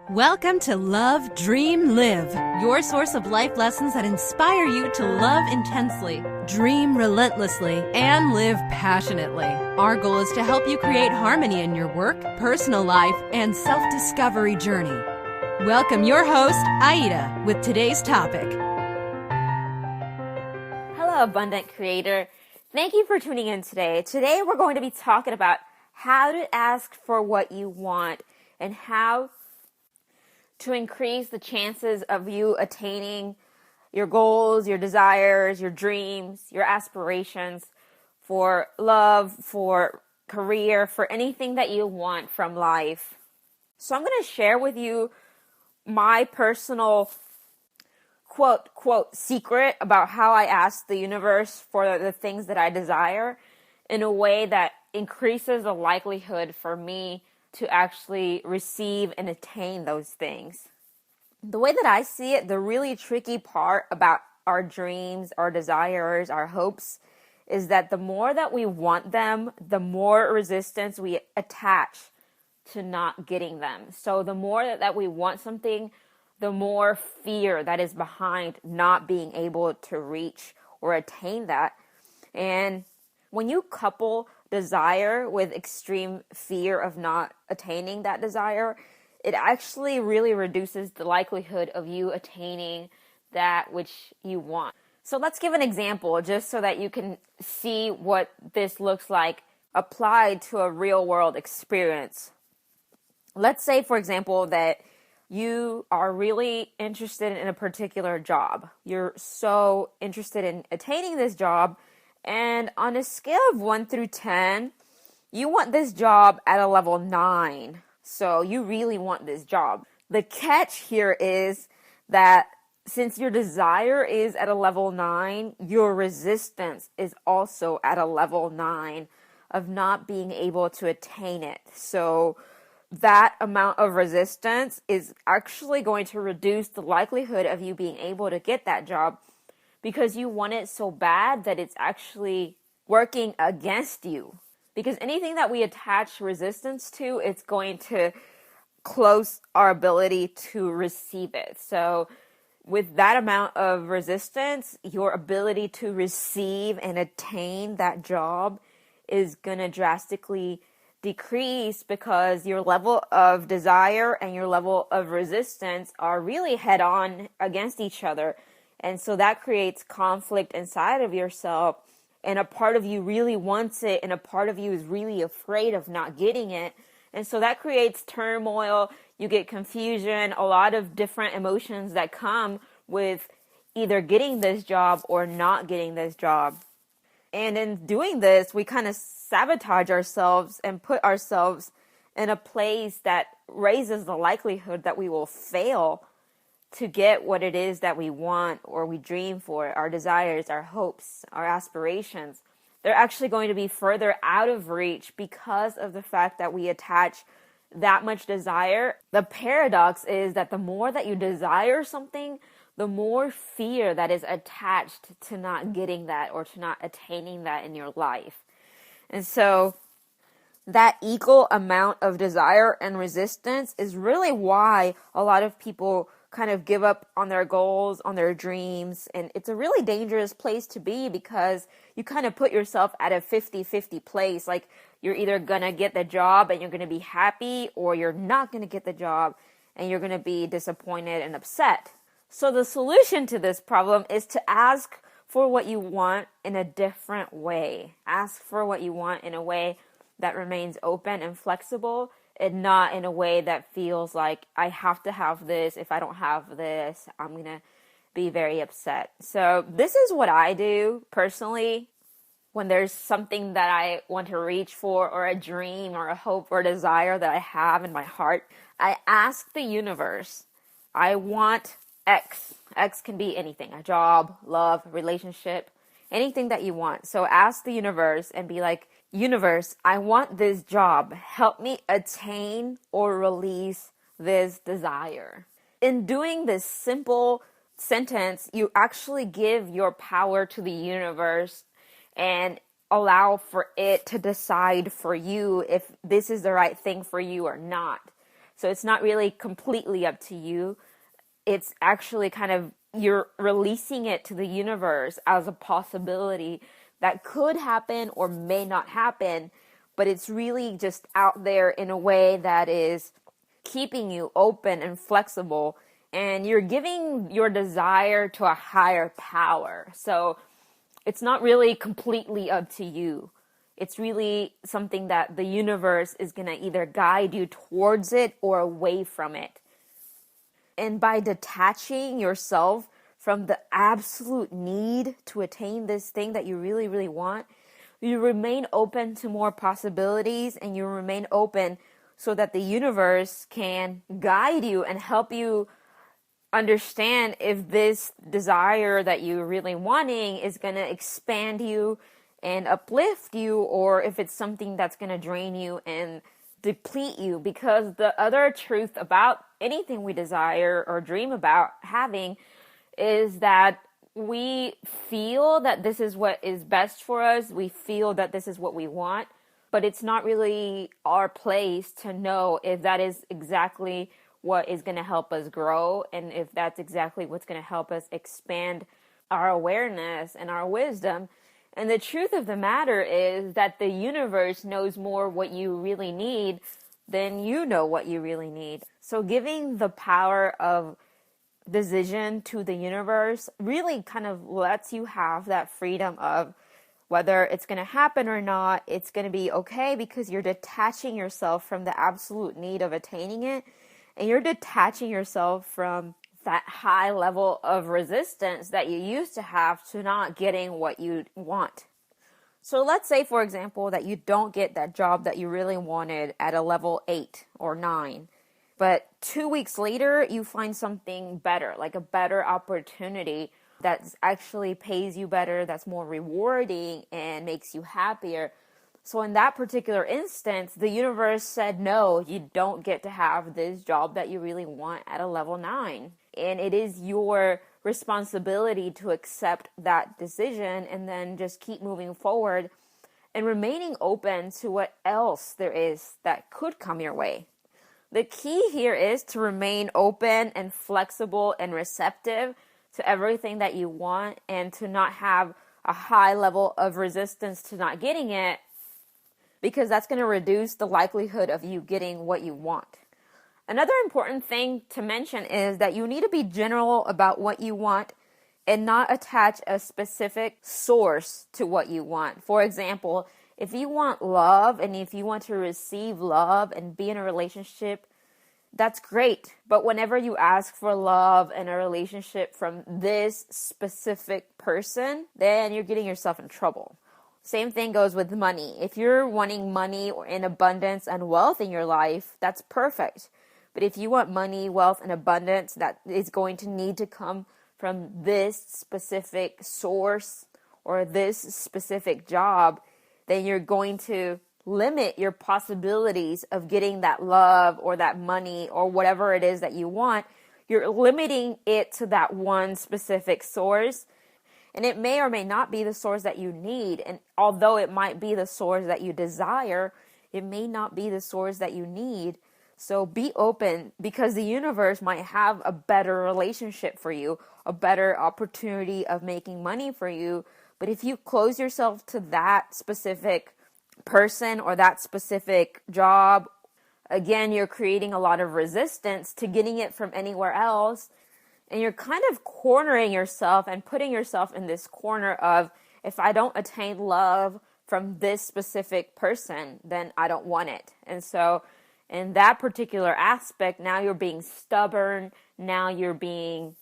Welcome to Love, Dream, Live, your source of life lessons that inspire you to love intensely, dream relentlessly, and live passionately. Our goal is to help you create harmony in your work, personal life, and self-discovery journey. Welcome your host, Aida, with today's topic. Hello, Abundant Creator. Thank you for tuning in today. Today, we're going to be talking about how to ask for what you want and how to increase the chances of you attaining your goals, your desires, your dreams, your aspirations for love, for career, for anything that you want from life. So I'm going to share with you my personal quote secret about how I ask the universe for the things that I desire in a way that increases the likelihood for me to actually receive and attain those things. The way that I see it, the really tricky part about our dreams, our desires, our hopes, is that the more that we want them, the more resistance we attach to not getting them. So the more that we want something, the more fear that is behind not being able to reach or attain that. And when you couple desire with extreme fear of not attaining that desire, it actually really reduces the likelihood of you attaining that which you want. So let's give an example just so that you can see what this looks like applied to a real world experience. Let's say, for example, that you are really interested in a particular job. You're so interested in attaining this job, and on a scale of 1 through 10, you want this job at a level 9. So you really want this job. The catch here is that since your desire is at a level 9, your resistance is also at a level 9 of not being able to attain it. So that amount of resistance is actually going to reduce the likelihood of you being able to get that job because you want it so bad that it's actually working against you. Because anything that we attach resistance to, it's going to close our ability to receive it. So with that amount of resistance, your ability to receive and attain that job is going to drastically decrease because your level of desire and your level of resistance are really head on against each other. And so that creates conflict inside of yourself. And a part of you really wants it, and a part of you is really afraid of not getting it. And so that creates turmoil. You get confusion, a lot of different emotions that come with either getting this job or not getting this job. And in doing this, we kind of sabotage ourselves and put ourselves in a place that raises the likelihood that we will fail to get what it is that we want or we dream for, our desires, our hopes, our aspirations. They're actually going to be further out of reach because of the fact that we attach that much desire. The paradox is that the more that you desire something, the more fear that is attached to not getting that or to not attaining that in your life. And so that equal amount of desire and resistance is really why a lot of people kind of give up on their goals, on their dreams. And it's a really dangerous place to be because you kind of put yourself at a 50-50 place. Like you're either going to get the job and you're going to be happy, or you're not going to get the job and you're going to be disappointed and upset. So the solution to this problem is to ask for what you want in a different way. Ask for what you want in a way that remains open and flexible, and not in a way that feels like I have to have this. If I don't have this, I'm going to be very upset. So this is what I do personally when there's something that I want to reach for, or a dream or a hope or a desire that I have in my heart. I ask the universe, I want X. X can be anything, a job, love, relationship, anything that you want. So ask the universe and be like, universe, I want this job. Help me attain or release this desire. In doing this simple sentence, you actually give your power to the universe and allow for it to decide for you if this is the right thing for you or not. So it's not really completely up to you. It's actually kind of, you're releasing it to the universe as a possibility that could happen or may not happen, but it's really just out there in a way that is keeping you open and flexible, and you're giving your desire to a higher power. So it's not really completely up to you. It's really something that the universe is going to either guide you towards it or away from it. And by detaching yourself from the absolute need to attain this thing that you really, really want, you remain open to more possibilities, and you remain open so that the universe can guide you and help you understand if this desire that you're really wanting is going to expand you and uplift you, or if it's something that's going to drain you and deplete you. Because the other truth about anything we desire or dream about having is that we feel that this is what is best for us. We feel that this is what we want, but it's not really our place to know if that is exactly what is going to help us grow, and if that's exactly what's going to help us expand our awareness and our wisdom. And the truth of the matter is that the universe knows more what you really need than you know what you really need. So giving the power of decision to the universe really kind of lets you have that freedom of whether it's going to happen or not, it's going to be okay, because you're detaching yourself from the absolute need of attaining it, and you're detaching yourself from that high level of resistance that you used to have to not getting what you want. So let's say, for example, that you don't get that job that you really wanted at a level 8 or 9. But 2 weeks later, you find something better, like a better opportunity that actually pays you better, that's more rewarding and makes you happier. So in that particular instance, the universe said, no, you don't get to have this job that you really want at a level 9. And it is your responsibility to accept that decision and then just keep moving forward and remaining open to what else there is that could come your way. The key here is to remain open and flexible and receptive to everything that you want, and to not have a high level of resistance to not getting it, because that's going to reduce the likelihood of you getting what you want. Another important thing to mention is that you need to be general about what you want and not attach a specific source to what you want. For example, if you want love and if you want to receive love and be in a relationship, that's great. But whenever you ask for love and a relationship from this specific person, then you're getting yourself in trouble. Same thing goes with money. If you're wanting money or in abundance and wealth in your life, that's perfect. But if you want money, wealth, and abundance that is going to need to come from this specific source or this specific job, then you're going to limit your possibilities of getting that love or that money or whatever it is that you want. You're limiting it to that one specific source. And it may or may not be the source that you need. And although it might be the source that you desire, it may not be the source that you need. So be open, because the universe might have a better relationship for you, a better opportunity of making money for you. But if you close yourself to that specific person or that specific job, again, you're creating a lot of resistance to getting it from anywhere else. And you're kind of cornering yourself and putting yourself in this corner of, if I don't attain love from this specific person, then I don't want it. And so in that particular aspect, now you're being stubborn, now you're being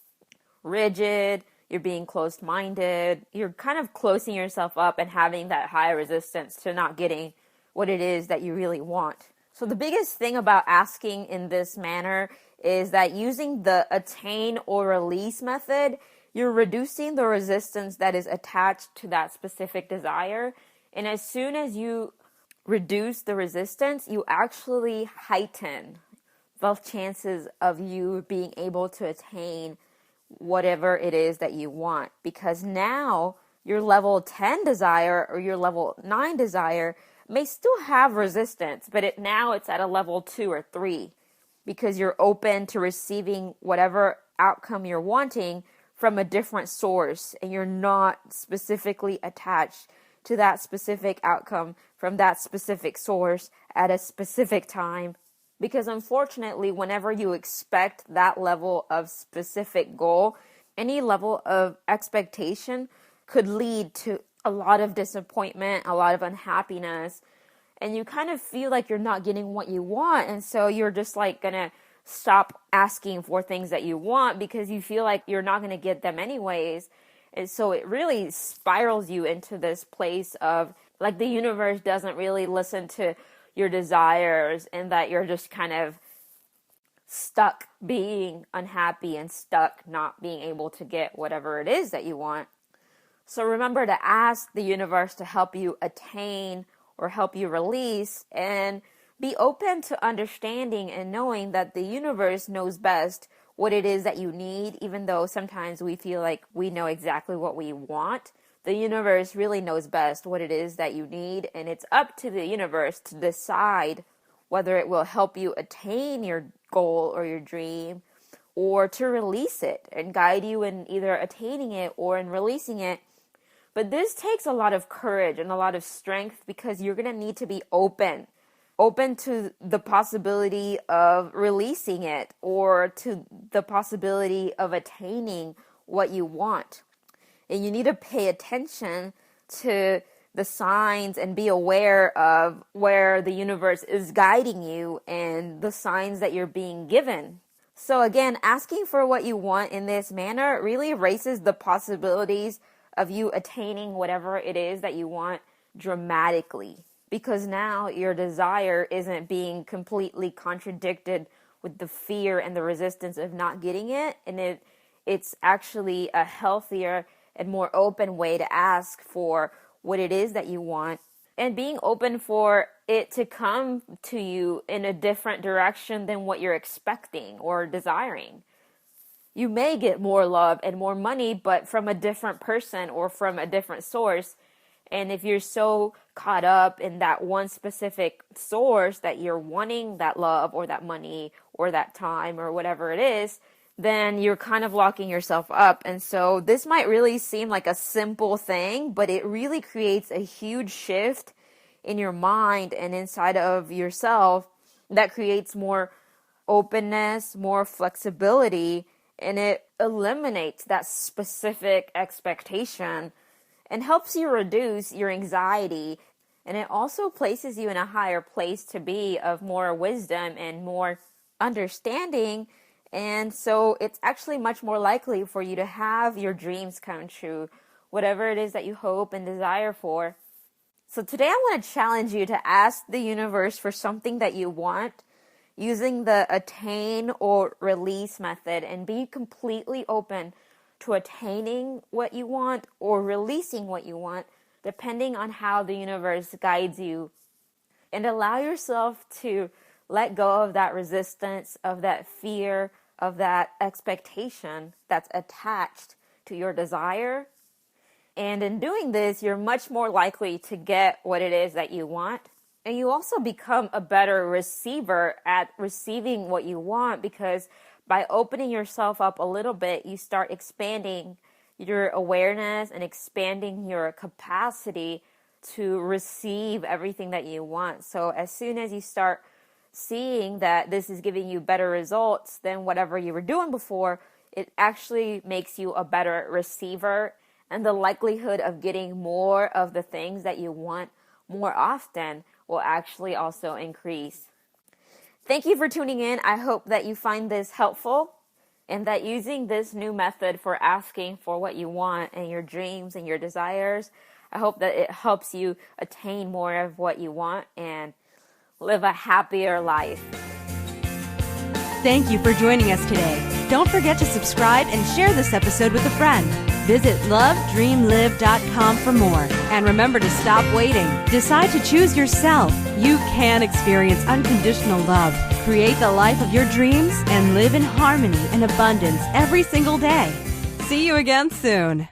rigid, you're being closed-minded, you're kind of closing yourself up and having that high resistance to not getting what it is that you really want. So the biggest thing about asking in this manner is that using the attain or release method, you're reducing the resistance that is attached to that specific desire. And as soon as you reduce the resistance, you actually heighten the chances of you being able to attain whatever it is that you want. Because now your level 10 desire or your level 9 desire may still have resistance, but now it's at a level 2 or 3. because you're open to receiving whatever outcome you're wanting from a different source, and you're not specifically attached to that specific outcome from that specific source at a specific time. Because unfortunately, whenever you expect that level of specific goal, any level of expectation could lead to a lot of disappointment, a lot of unhappiness, and you kind of feel like you're not getting what you want. And so you're just like gonna stop asking for things that you want because you feel like you're not gonna get them anyways. And so it really spirals you into this place of like the universe doesn't really listen to your desires, and that you're just kind of stuck being unhappy and stuck not being able to get whatever it is that you want. So remember to ask the universe to help you attain or help you release, and be open to understanding and knowing that the universe knows best what it is that you need, even though sometimes we feel like we know exactly what we want. The universe really knows best what it is that you need, and it's up to the universe to decide whether it will help you attain your goal or your dream, or to release it and guide you in either attaining it or in releasing it. But this takes a lot of courage and a lot of strength, because you're going to need to be open to the possibility of releasing it, or to the possibility of attaining what you want. And you need to pay attention to the signs and be aware of where the universe is guiding you and the signs that you're being given. So again, asking for what you want in this manner really raises the possibilities of you attaining whatever it is that you want dramatically, because now your desire isn't being completely contradicted with the fear and the resistance of not getting it, and it's actually a healthier and more open way to ask for what it is that you want, and being open for it to come to you in a different direction than what you're expecting or desiring. You may get more love and more money, but from a different person or from a different source. And if you're so caught up in that one specific source that you're wanting that love or that money or that time or whatever it is, then you're kind of locking yourself up. And so this might really seem like a simple thing, but it really creates a huge shift in your mind and inside of yourself that creates more openness, more flexibility, and it eliminates that specific expectation and helps you reduce your anxiety. And it also places you in a higher place to be of more wisdom and more understanding. And so it's actually much more likely for you to have your dreams come true, whatever it is that you hope and desire for. So today I want to challenge you to ask the universe for something that you want using the attain or release method, and be completely open to attaining what you want or releasing what you want, depending on how the universe guides you. And allow yourself to let go of that resistance, of that fear, of that expectation that's attached to your desire. And in doing this, you're much more likely to get what it is that you want. And you also become a better receiver at receiving what you want, because by opening yourself up a little bit, you start expanding your awareness and expanding your capacity to receive everything that you want. So as soon as you start seeing that this is giving you better results than whatever you were doing before, it actually makes you a better receiver, and the likelihood of getting more of the things that you want more often will actually also increase. Thank you for tuning in. I hope that you find this helpful, and that using this new method for asking for what you want and your dreams and your desires, I hope that it helps you attain more of what you want and live a happier life. Thank you for joining us today. Don't forget to subscribe and share this episode with a friend. Visit lovedreamlive.com for more. And remember to stop waiting. Decide to choose yourself. You can experience unconditional love, create the life of your dreams, and live in harmony and abundance every single day. See you again soon.